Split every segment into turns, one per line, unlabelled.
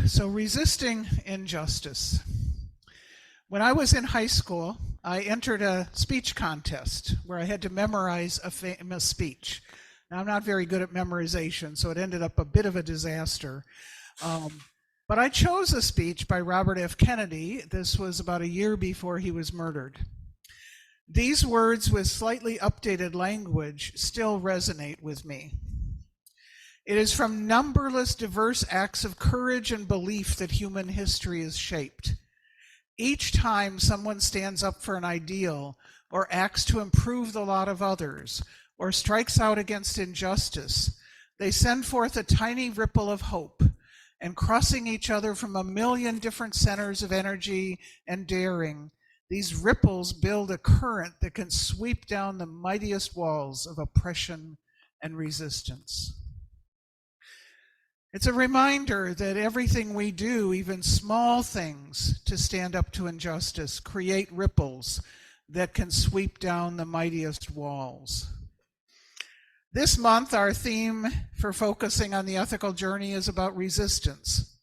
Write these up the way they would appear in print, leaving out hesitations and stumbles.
So resisting injustice. When I was in high school, I entered a speech contest where I had to memorize a famous speech. Now, I'm not very good at memorization, so it ended up a bit of a disaster. But I chose a speech by Robert F. Kennedy. This was about a year before he was murdered. These words with slightly updated language still resonate with me. It is from numberless diverse acts of courage and belief that human history is shaped. Each time someone stands up for an ideal or acts to improve the lot of others or strikes out against injustice, they send forth a tiny ripple of hope, and crossing each other from a million different centers of energy and daring, these ripples build a current that can sweep down the mightiest walls of oppression and resistance. It's a reminder that everything we do, even small things to stand up to injustice, create ripples that can sweep down the mightiest walls. This month, our theme for focusing on the ethical journey is about resistance.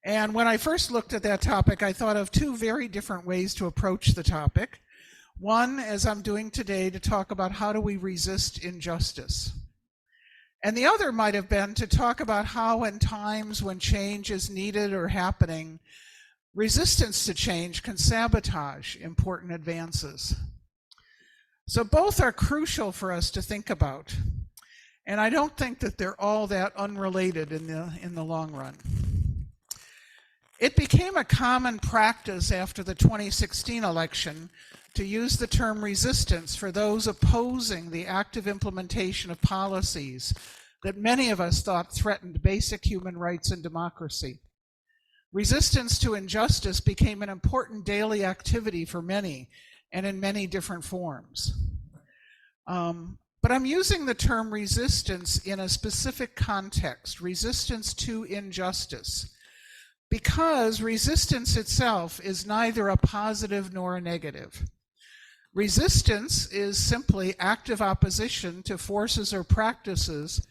And when I first looked at that topic, I thought of two very different ways to approach the topic. One, as I'm doing today, to talk about how do we resist injustice. And the other might have been to talk about how in times when change is needed or happening, resistance to change can sabotage important advances. So both are crucial for us to think about. And I don't think that they're all that unrelated in the long run. It became a common practice after the 2016 election to use the term resistance for those opposing the active implementation of policies that many of us thought threatened basic human rights and democracy. Resistance to injustice became an important daily activity for many, and in many different forms. But I'm using the term resistance in a specific context, resistance to injustice, because resistance itself is neither a positive nor a negative. Resistance is simply active opposition to forces or practices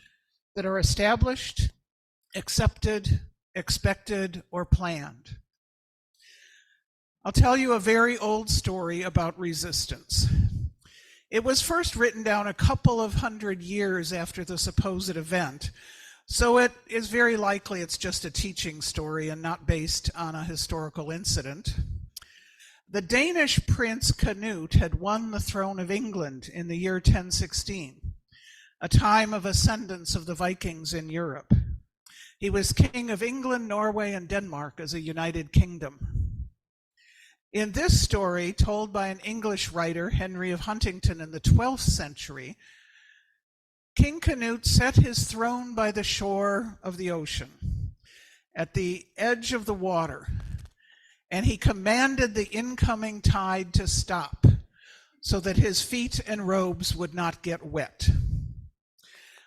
that are established, accepted, expected, or planned. I'll tell you a very old story about resistance. It was first written down a couple of hundred years after the supposed event, so it is very likely it's just a teaching story and not based on a historical incident. The Danish prince Canute had won the throne of England in the year 1016, a time of ascendance of the Vikings in Europe. He was king of England, Norway, and Denmark as a united kingdom. In this story, told by an English writer, Henry of Huntingdon, in the 12th century, King Canute set his throne by the shore of the ocean, at the edge of the water, and he commanded the incoming tide to stop so that his feet and robes would not get wet.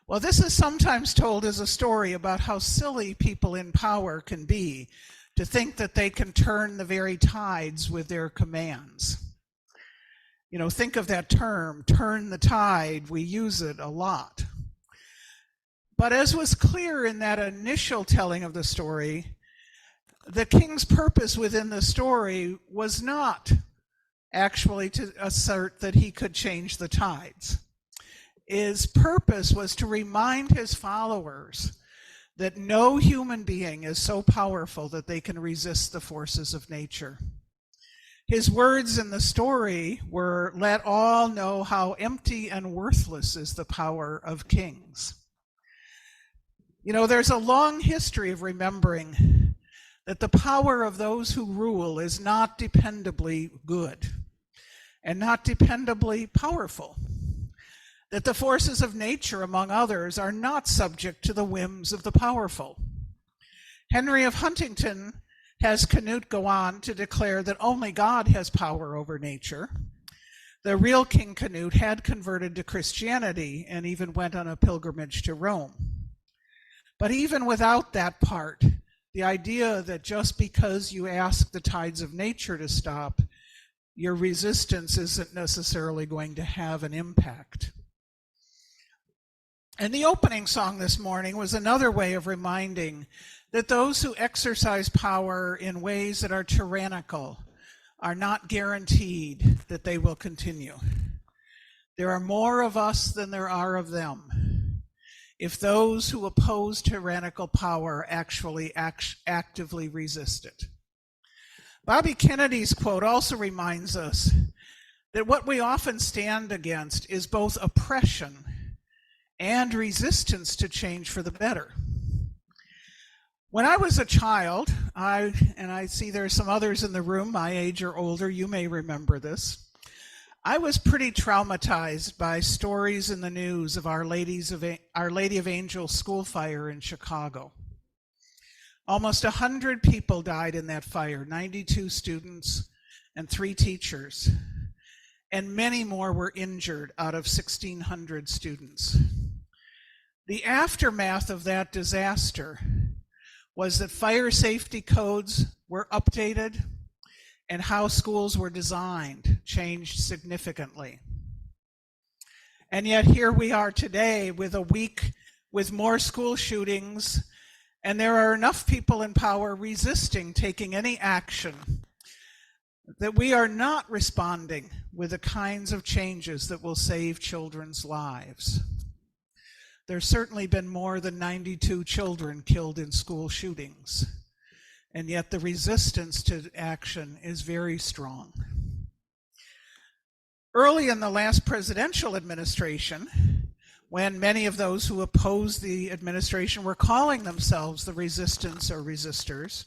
Well, this is sometimes told as a story about how silly people in power can be to think that they can turn the very tides with their commands. You know, think of that term, turn the tide. We use it a lot. But as was clear in that initial telling of the story, the king's purpose within the story was not actually to assert that he could change the tides. His purpose was to remind his followers that no human being is so powerful that they can resist the forces of nature. His words in the story were, "Let all know how empty and worthless is the power of kings." You know, there's a long history of remembering that the power of those who rule is not dependably good and not dependably powerful. That the forces of nature, among others, are not subject to the whims of the powerful. Henry of Huntingdon has Canute go on to declare that only God has power over nature. The real King Canute had converted to Christianity and even went on a pilgrimage to Rome. But even without that part, the idea that just because you ask the tides of nature to stop, your resistance isn't necessarily going to have an impact. And the opening song this morning was another way of reminding that those who exercise power in ways that are tyrannical are not guaranteed that they will continue. There are more of us than there are of them, if those who oppose tyrannical power actually actively resist it. Bobby Kennedy's quote also reminds us that what we often stand against is both oppression and resistance to change for the better. When I was a child, and I see there's some others in the room my age or older, you may remember this, I was pretty traumatized by stories in the news of Our Lady of Angels school fire in Chicago. Almost 100 people died in that fire, 92 students and 3 teachers, and many more were injured out of 1,600 students. The aftermath of that disaster was that fire safety codes were updated and how schools were designed changed significantly. And yet here we are today with a week with more school shootings, and there are enough people in power resisting taking any action that we are not responding with the kinds of changes that will save children's lives. There's certainly been more than 92 children killed in school shootings, and yet the resistance to action is very strong. Early in the last presidential administration, when many of those who opposed the administration were calling themselves the resistance or resistors,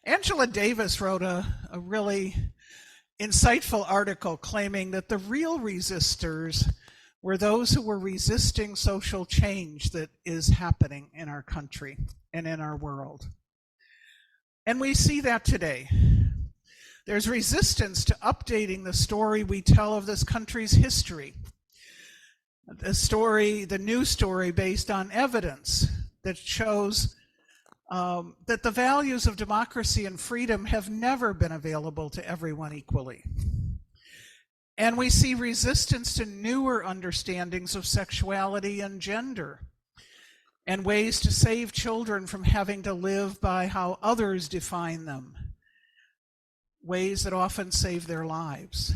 Angela Davis wrote a really insightful article claiming that the real resistors were those who were resisting social change that is happening in our country and in our world. And we see that today. There's resistance to updating the story we tell of this country's history. The new story based on evidence that shows that the values of democracy and freedom have never been available to everyone equally. And we see resistance to newer understandings of sexuality and gender, and ways to save children from having to live by how others define them, ways that often save their lives.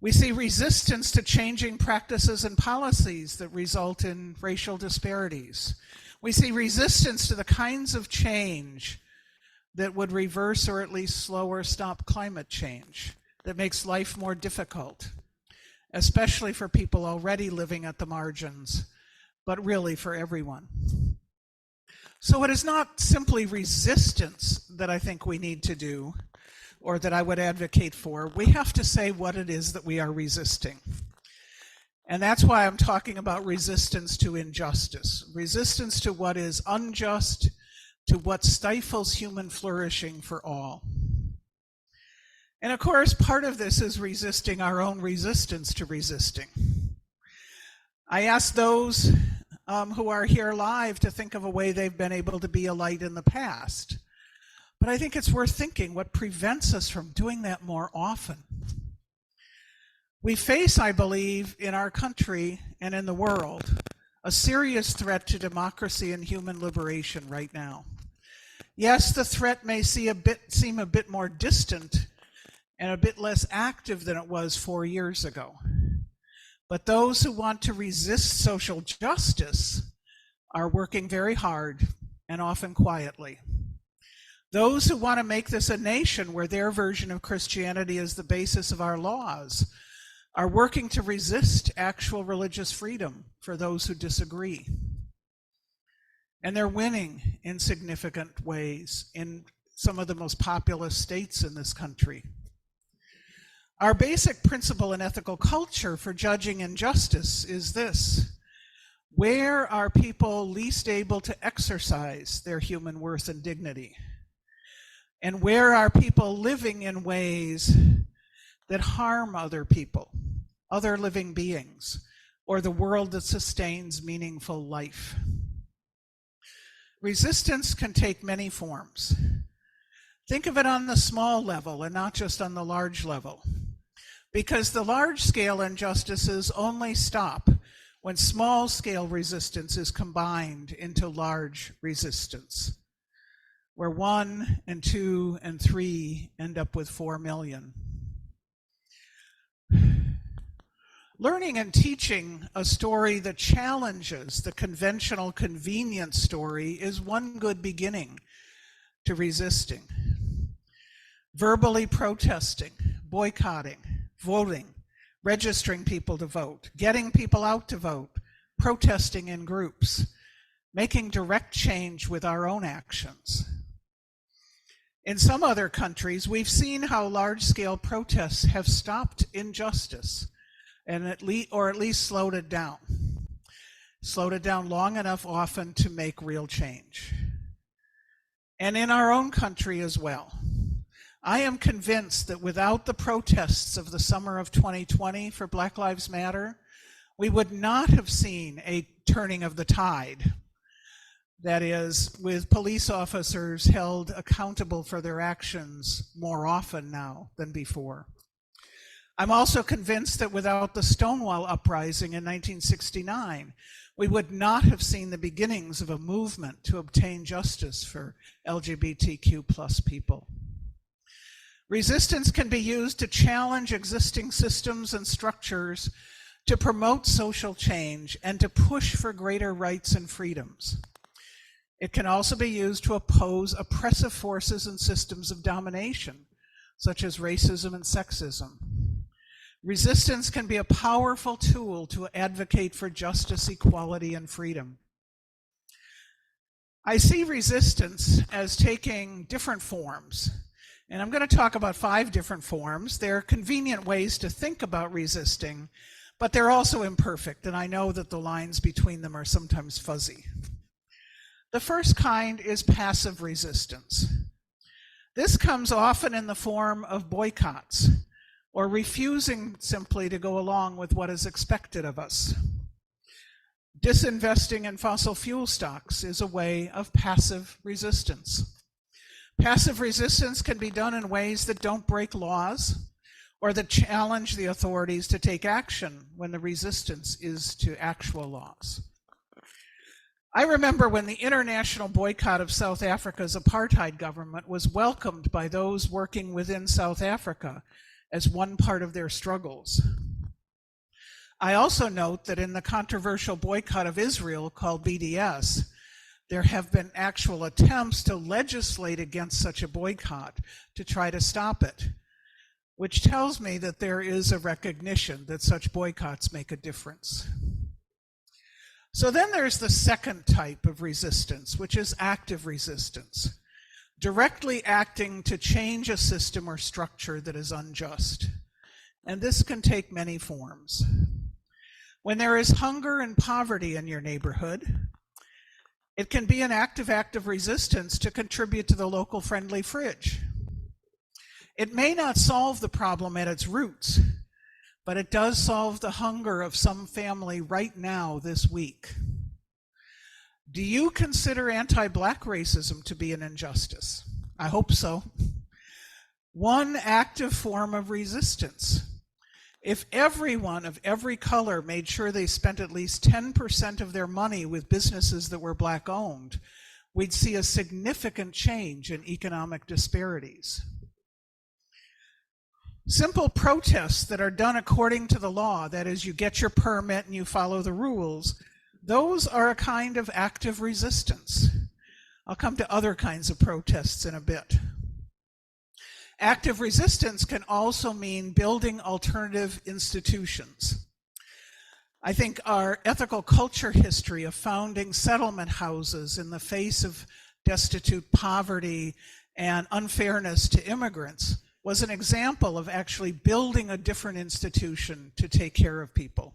We see resistance to changing practices and policies that result in racial disparities. We see resistance to the kinds of change that would reverse or at least slow or stop climate change, that makes life more difficult, especially for people already living at the margins, but really for everyone. So it is not simply resistance that I think we need to do, or that I would advocate for. We have to say what it is that we are resisting. And that's why I'm talking about resistance to injustice, resistance to what is unjust, to what stifles human flourishing for all. And of course, part of this is resisting our own resistance to resisting. I ask those who are here live to think of a way they've been able to be a light in the past. But I think it's worth thinking what prevents us from doing that more often. We face, I believe, in our country and in the world, a serious threat to democracy and human liberation right now. Yes, the threat may seem a bit more distant and a bit less active than it was 4 years ago. But those who want to resist social justice are working very hard and often quietly. Those who want to make this a nation where their version of Christianity is the basis of our laws are working to resist actual religious freedom for those who disagree. And they're winning in significant ways in some of the most populous states in this country. Our basic principle in ethical culture for judging injustice is this: where are people least able to exercise their human worth and dignity? And where are people living in ways that harm other people, other living beings, or the world that sustains meaningful life? Resistance can take many forms. Think of it on the small level and not just on the large level, because the large-scale injustices only stop when small-scale resistance is combined into large resistance, where 1 and 2 and 3 end up with 4 million. Learning and teaching a story that challenges the conventional convenience story is one good beginning to resisting. Verbally protesting, boycotting, voting, registering people to vote, getting people out to vote, protesting in groups, making direct change with our own actions. In some other countries, we've seen how large-scale protests have stopped injustice and at least slowed it down. Slowed it down long enough often to make real change. And in our own country as well. I am convinced that without the protests of the summer of 2020 for Black Lives Matter, we would not have seen a turning of the tide. That is, with police officers held accountable for their actions more often now than before. I'm also convinced that without the Stonewall Uprising in 1969, we would not have seen the beginnings of a movement to obtain justice for LGBTQ+ people. Resistance can be used to challenge existing systems and structures, to promote social change, and to push for greater rights and freedoms. It can also be used to oppose oppressive forces and systems of domination, such as racism and sexism. Resistance can be a powerful tool to advocate for justice, equality, and freedom. I see resistance as taking different forms, and I'm going to talk about 5 different forms. They're convenient ways to think about resisting, but they're also imperfect, and I know that the lines between them are sometimes fuzzy. The first kind is passive resistance. This comes often in the form of boycotts, or refusing simply to go along with what is expected of us. Disinvesting in fossil fuel stocks is a way of passive resistance. Passive resistance can be done in ways that don't break laws or that challenge the authorities to take action when the resistance is to actual laws. I remember when the international boycott of South Africa's apartheid government was welcomed by those working within South Africa as one part of their struggles. I also note that in the controversial boycott of Israel called BDS, there have been actual attempts to legislate against such a boycott to try to stop it, which tells me that there is a recognition that such boycotts make a difference. So then there's the second type of resistance, which is active resistance. Directly acting to change a system or structure that is unjust. And this can take many forms. When there is hunger and poverty in your neighborhood, it can be an act of resistance to contribute to the local friendly fridge. It may not solve the problem at its roots, but it does solve the hunger of some family right now this week. Do you consider anti-Black racism to be an injustice? I hope so. One active form of resistance. If everyone of every color made sure they spent at least 10% of their money with businesses that were Black owned, we'd see a significant change in economic disparities. Simple protests that are done according to the law, that is, you get your permit and you follow the rules, those are a kind of active resistance. I'll come to other kinds of protests in a bit. Active resistance can also mean building alternative institutions. I think our ethical culture history of founding settlement houses in the face of destitute poverty and unfairness to immigrants was an example of actually building a different institution to take care of people.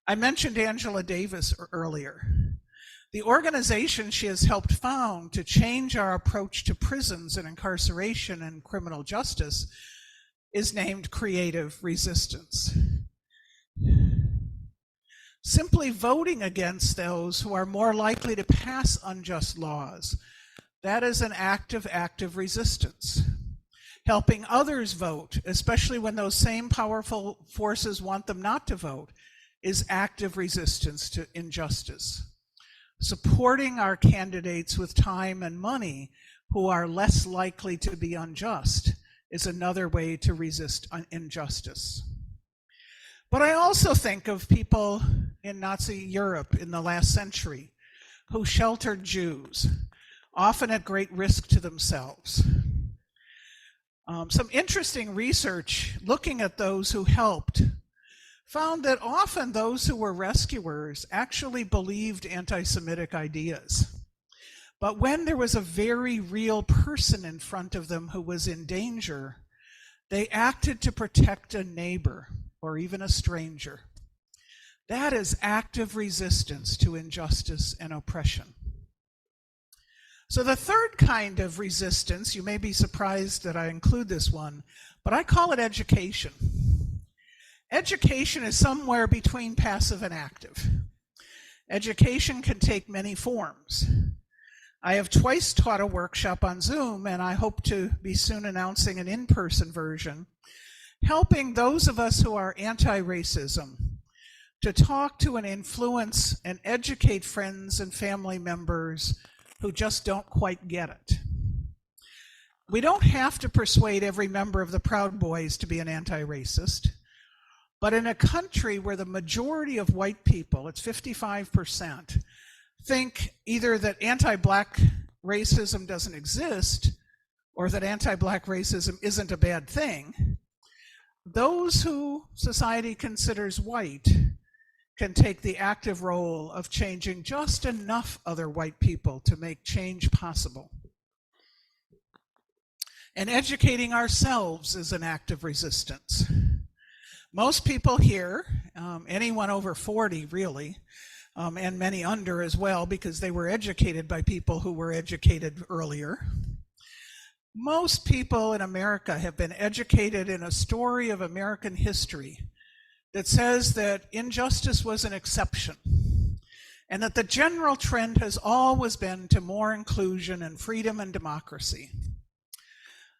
I mentioned Angela Davis earlier. The organization she has helped found to change our approach to prisons and incarceration and criminal justice is named Creative Resistance. Simply voting against those who are more likely to pass unjust laws, that is an act of active resistance. Helping others vote, especially when those same powerful forces want them not to vote, is active resistance to injustice. Supporting our candidates with time and money who are less likely to be unjust is another way to resist injustice. But I also think of people in Nazi Europe in the last century who sheltered Jews, often at great risk to themselves. Some interesting research looking at those who helped found that often those who were rescuers actually believed anti-Semitic ideas. But when there was a very real person in front of them who was in danger, they acted to protect a neighbor or even a stranger. That is active resistance to injustice and oppression. So the third kind of resistance, you may be surprised that I include this one, but I call it education. Education is somewhere between passive and active. Education can take many forms. I have twice taught a workshop on Zoom, and I hope to be soon announcing an in-person version, helping those of us who are anti-racism to talk to and influence and educate friends and family members who just don't quite get it. We don't have to persuade every member of the Proud Boys to be an anti-racist, but in a country where the majority of white people, it's 55%, think either that anti-Black racism doesn't exist or that anti-Black racism isn't a bad thing, those who society considers white can take the active role of changing just enough other white people to make change possible. And educating ourselves is an act of resistance. Most people here, anyone over 40 really, and many under as well, because they were educated by people who were educated earlier. Most people in America have been educated in a story of American history that says that injustice was an exception, and that the general trend has always been to more inclusion and freedom and democracy.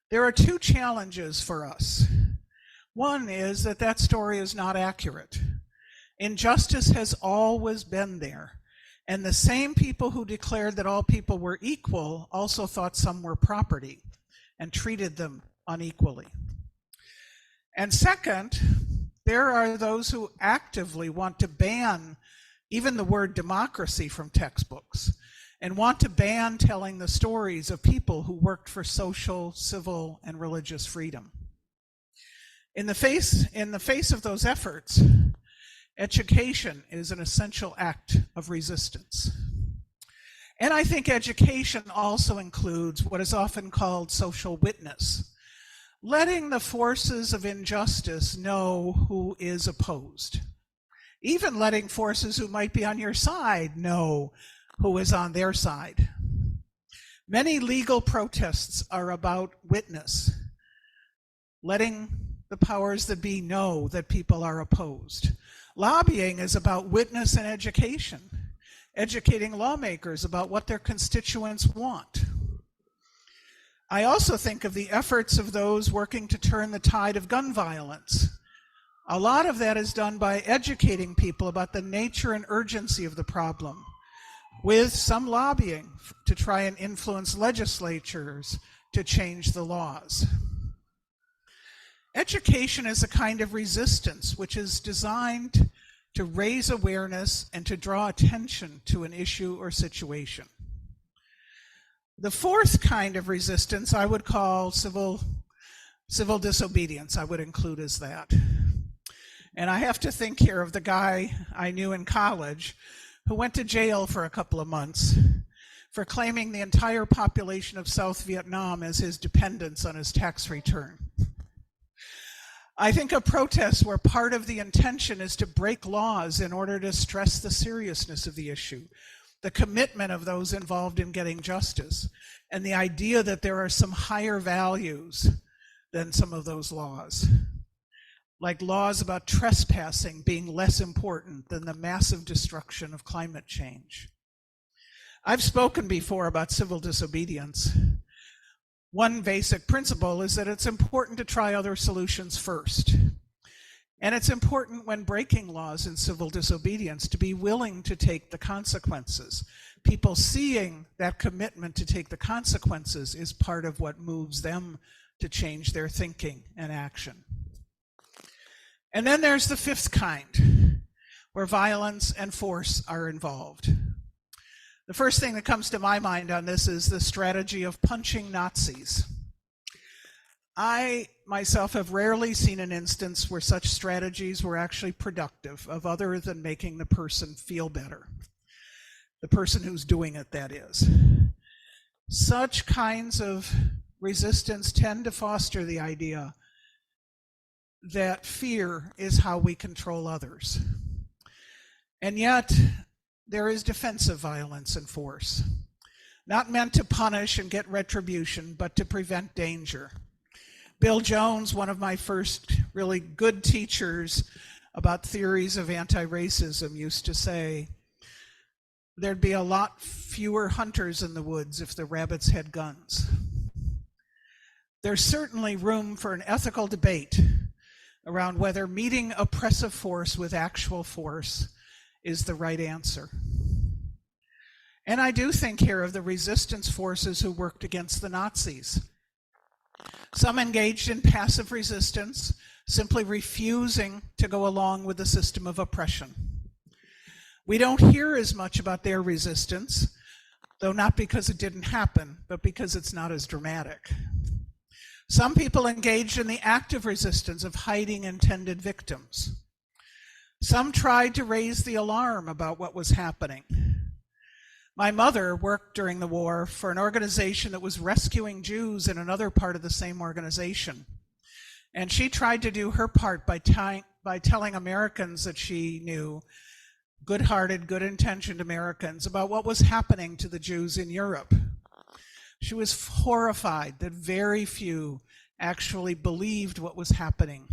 There are two challenges for us. One is that that story is not accurate. Injustice has always been there, and the same people who declared that all people were equal also thought some were property and treated them unequally. And second, there are those who actively want to ban even the word democracy from textbooks and want to ban telling the stories of people who worked for social, civil, and religious freedom. In the face of those efforts, education is an essential act of resistance. And I think education also includes what is often called social witness, letting the forces of injustice know who is opposed, even letting forces who might be on your side know who is on their side. Many legal protests are about witness, letting the powers that be know that people are opposed. Lobbying is about witness and education, educating lawmakers about what their constituents want. I also think of the efforts of those working to turn the tide of gun violence. A lot of that is done by educating people about the nature and urgency of the problem, with some lobbying to try and influence legislatures to change the laws. Education is a kind of resistance which is designed to raise awareness and to draw attention to an issue or situation. The fourth kind of resistance I would call civil disobedience. I would include as that. And I have to think here of the guy I knew in college who went to jail for a couple of months for claiming the entire population of South Vietnam as his dependents on his tax return. I think of protests where part of the intention is to break laws in order to stress the seriousness of the issue, the commitment of those involved in getting justice, and the idea that there are some higher values than some of those laws, like laws about trespassing being less important than the massive destruction of climate change. I've spoken before about civil disobedience. One basic principle is that it's important to try other solutions first. And it's important when breaking laws in civil disobedience to be willing to take the consequences. People seeing that commitment to take the consequences is part of what moves them to change their thinking and action. And then there's the fifth kind, where violence and force are involved. The first thing that comes to my mind on this is the strategy of punching Nazis. I myself have rarely seen an instance where such strategies were actually productive, of other than making the person feel better. The person who's doing it, that is. Such kinds of resistance tend to foster the idea that fear is how we control others. And yet, there is defensive violence and force, not meant to punish and get retribution, but to prevent danger. Bill Jones, one of my first really good teachers about theories of anti-racism, used to say, there'd be a lot fewer hunters in the woods if the rabbits had guns. There's certainly room for an ethical debate around whether meeting oppressive force with actual force is the right answer. And I do think here of the resistance forces who worked against the Nazis. Some engaged in passive resistance, simply refusing to go along with the system of oppression. We don't hear as much about their resistance, though not because it didn't happen, but because it's not as dramatic. Some people engaged in the active resistance of hiding intended victims. Some tried to raise the alarm about what was happening. My mother worked during the war for an organization that was rescuing Jews in another part of the same organization. And she tried to do her part by telling Americans that she knew, good-hearted, good-intentioned Americans, about what was happening to the Jews in Europe. She was horrified that very few actually believed what was happening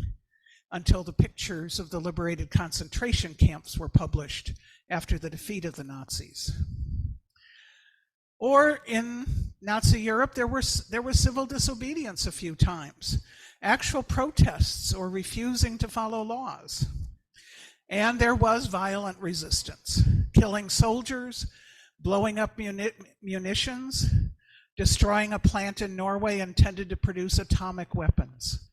until the pictures of the liberated concentration camps were published after the defeat of the Nazis. Or in Nazi Europe, there was civil disobedience a few times, actual protests or refusing to follow laws. And there was violent resistance, killing soldiers, blowing up munitions, destroying a plant in Norway intended to produce atomic weapons,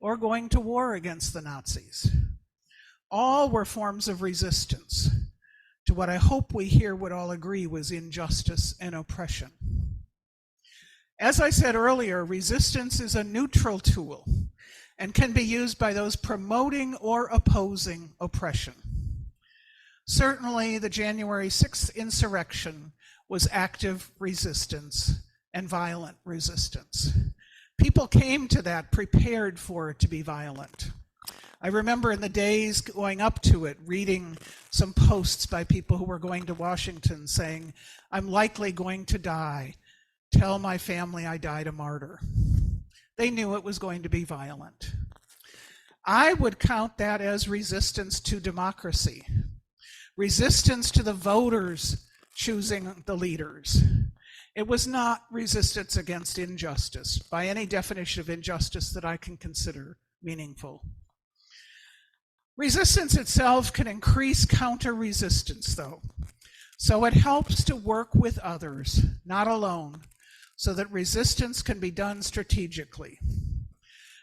or going to war against the Nazis. All were forms of resistance to what I hope we here would all agree was injustice and oppression. As I said earlier, resistance is a neutral tool and can be used by those promoting or opposing oppression. Certainly, the January 6th insurrection was active resistance and violent resistance. People came to that prepared for it to be violent. I remember in the days going up to it, reading some posts by people who were going to Washington saying, "I'm likely going to die. Tell my family I died a martyr." They knew it was going to be violent. I would count that as resistance to democracy, resistance to the voters choosing the leaders. It was not resistance against injustice, by any definition of injustice that I can consider meaningful. Resistance itself can increase counter-resistance, though. So it helps to work with others, not alone, so that resistance can be done strategically.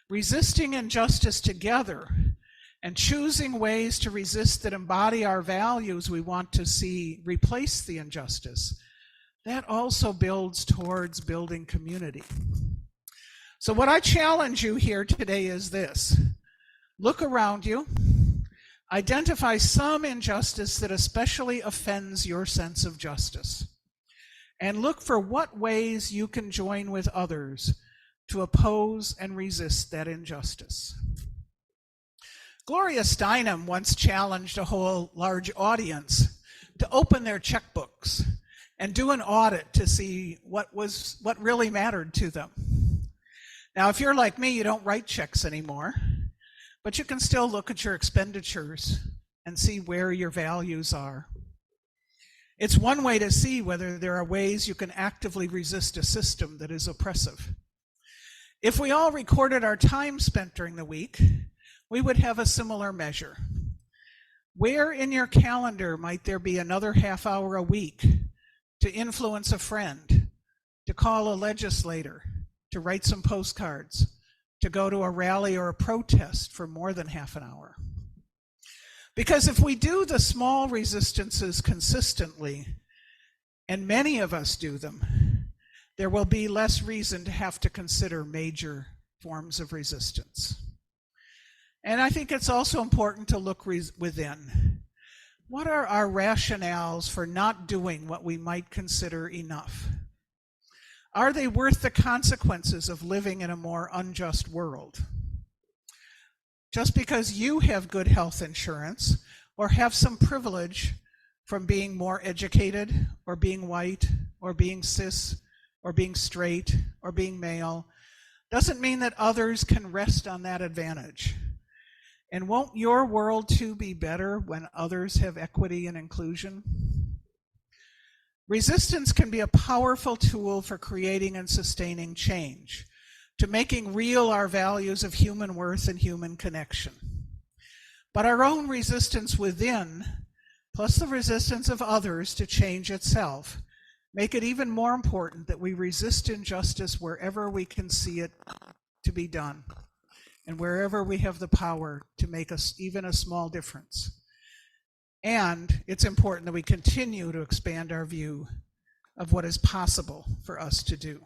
Resisting injustice together and choosing ways to resist that embody our values we want to see replace the injustice, that also builds towards building community. So what I challenge you here today is this. Look around you. Identify some injustice that especially offends your sense of justice. And look for what ways you can join with others to oppose and resist that injustice. Gloria Steinem once challenged a whole large audience to open their checkbooks and do an audit to see what really mattered to them. Now, if you're like me, you don't write checks anymore, but you can still look at your expenditures and see where your values are. It's one way to see whether there are ways you can actively resist a system that is oppressive. If we all recorded our time spent during the week, we would have a similar measure. Where in your calendar might there be another half hour a week to influence a friend, to call a legislator, to write some postcards, to go to a rally or a protest for more than half an hour? Because if we do the small resistances consistently, and many of us do them, there will be less reason to have to consider major forms of resistance. And I think it's also important to look within. What are our rationales for not doing what we might consider enough? Are they worth the consequences of living in a more unjust world? Just because you have good health insurance or have some privilege from being more educated or being white or being cis or being straight or being male doesn't mean that others can rest on that advantage. And won't your world too be better when others have equity and inclusion? Resistance can be a powerful tool for creating and sustaining change, to making real our values of human worth and human connection. But our own resistance within, plus the resistance of others to change itself, make it even more important that we resist injustice wherever we can see it to be done, and wherever we have the power to make even a small difference. And it's important that we continue to expand our view of what is possible for us to do.